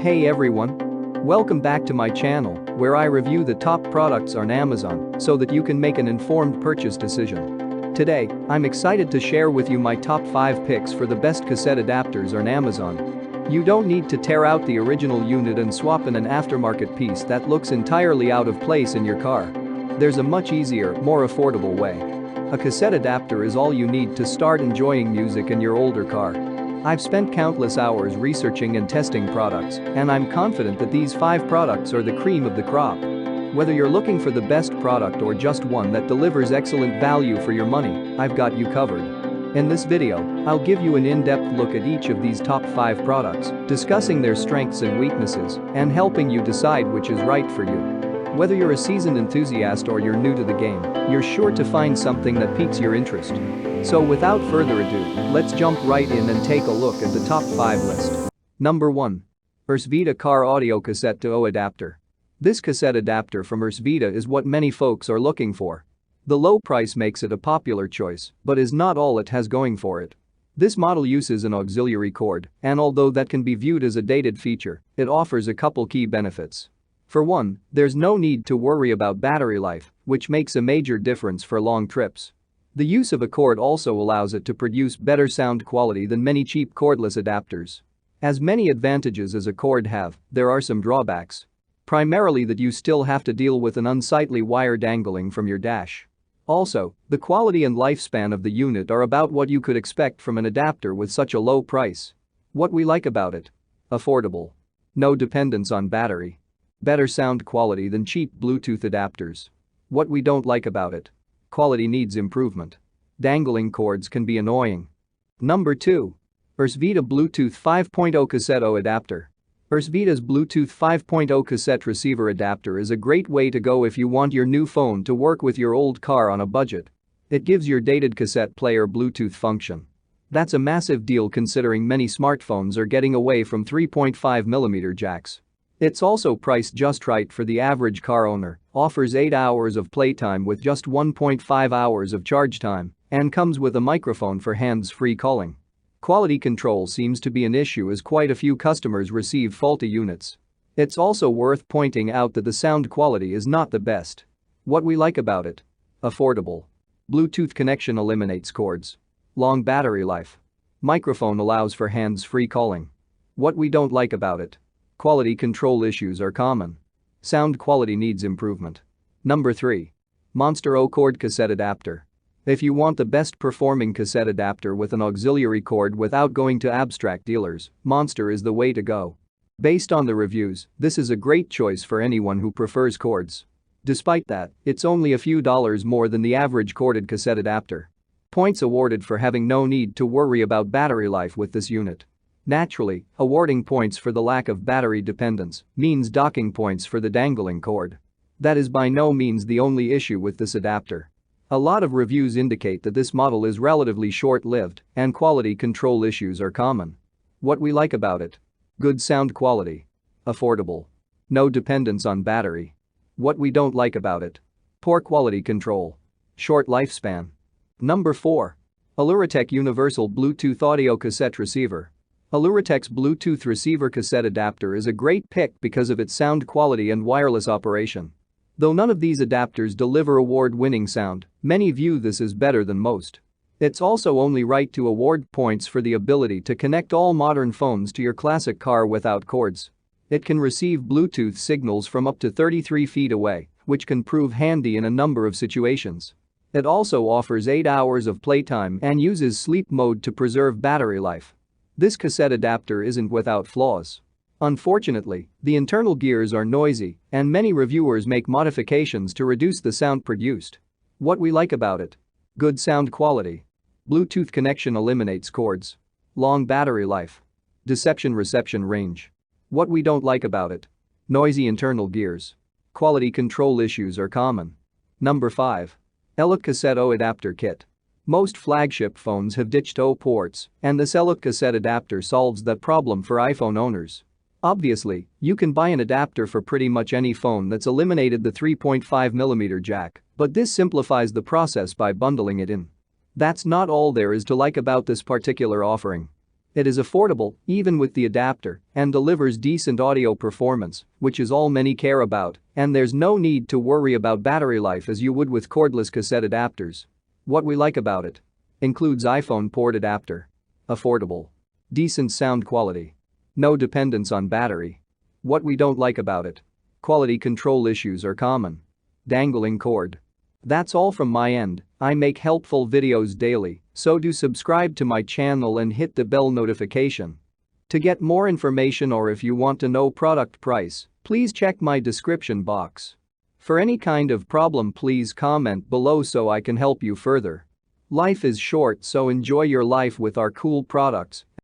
Hey everyone! Welcome back to my channel, where I review the top products on Amazon so that you can make an informed purchase decision. Today, I'm excited to share with you my top 5 picks for the best cassette adapters on Amazon. You don't need to tear out the original unit and swap in an aftermarket piece that looks entirely out of place in your car. There's a much easier, more affordable way. A cassette adapter is all you need to start enjoying music in your older car. I've spent countless hours researching and testing products, and I'm confident that these 5 products are the cream of the crop. Whether you're looking for the best product or just one that delivers excellent value for your money, I've got you covered. In this video, I'll give you an in-depth look at each of these top 5 products, discussing their strengths and weaknesses, and helping you decide which is right for you. Whether you're a seasoned enthusiast or you're new to the game, you're sure to find something that piques your interest. So without further ado, let's jump right in and take a look at the top 5 list. Number 1. Vita Car Audio Cassette to O Adapter. This cassette adapter from Vita is what many folks are looking for. The low price makes it a popular choice, but is not all it has going for it. This model uses an auxiliary cord, and although that can be viewed as a dated feature, it offers a couple key benefits. For one, there's no need to worry about battery life, which makes a major difference for long trips. The use of a cord also allows it to produce better sound quality than many cheap cordless adapters. As many advantages as a cord have, there are some drawbacks. Primarily that you still have to deal with an unsightly wire dangling from your dash. Also, the quality and lifespan of the unit are about what you could expect from an adapter with such a low price. What we like about it? Affordable. No dependence on battery. Better sound quality than cheap Bluetooth adapters. What we don't like about it? Quality needs improvement. Dangling cords can be annoying. Number 2. Vita Bluetooth 5.0 Cassette O Adapter. Vita's Bluetooth 5.0 cassette receiver adapter is a great way to go if you want your new phone to work with your old car on a budget. It gives your dated cassette player Bluetooth function. That's a massive deal considering many smartphones are getting away from 3.5mm jacks. It's also priced just right for the average car owner, offers 8 hours of playtime with just 1.5 hours of charge time, and comes with a microphone for hands-free calling. Quality control seems to be an issue as quite a few customers receive faulty units. It's also worth pointing out that the sound quality is not the best. What we like about it? Affordable. Bluetooth connection eliminates cords. Long battery life. Microphone allows for hands-free calling. What we don't like about it? Quality control issues are common. Sound quality needs improvement. Number 3. Monster O-Cord Cassette Adapter. If you want the best performing cassette adapter with an auxiliary cord without going to abstract dealers, Monster is the way to go. Based on the reviews, this is a great choice for anyone who prefers cords. Despite that, it's only a few dollars more than the average corded cassette adapter. Points awarded for having no need to worry about battery life with this unit. Naturally, awarding points for the lack of battery dependence means docking points for the dangling cord. That is by no means the only issue with this adapter. A lot of reviews indicate that this model is relatively short-lived and quality control issues are common. What we like about it? Good sound quality. Affordable. No dependence on battery. What we don't like about it? Poor quality control. Short lifespan. Number 4. Aluratech Universal Bluetooth Audio Cassette Receiver. Aluratech's Bluetooth receiver cassette adapter is a great pick because of its sound quality and wireless operation. Though none of these adapters deliver award-winning sound, many view this as better than most. It's also only right to award points for the ability to connect all modern phones to your classic car without cords. It can receive Bluetooth signals from up to 33 feet away, which can prove handy in a number of situations. It also offers 8 hours of playtime and uses sleep mode to preserve battery life. This cassette adapter isn't without flaws. Unfortunately, the internal gears are noisy, and many reviewers make modifications to reduce the sound produced. What we like about it? Good sound quality. Bluetooth connection eliminates cords. Long battery life. Deception reception range. What we don't like about it? Noisy internal gears. Quality control issues are common. Number 5. Elec Cassette O Adapter Kit. Most flagship phones have ditched O ports, and this Elec cassette adapter solves that problem for iPhone owners. Obviously, you can buy an adapter for pretty much any phone that's eliminated the 3.5mm jack, but this simplifies the process by bundling it in. That's not all there is to like about this particular offering. It is affordable, even with the adapter, and delivers decent audio performance, which is all many care about, and there's no need to worry about battery life as you would with cordless cassette adapters. What we like about it: includes iPhone port adapter. Affordable. Decent sound quality. No dependence on battery. What we don't like about it: quality control issues are common. Dangling cord. That's all from my end. I make helpful videos daily, so do subscribe to my channel and hit the bell notification. To get more information or if you want to know product price, please check my description box. For any kind of problem, please comment below so I can help you further. Life is short, so enjoy your life with our cool products.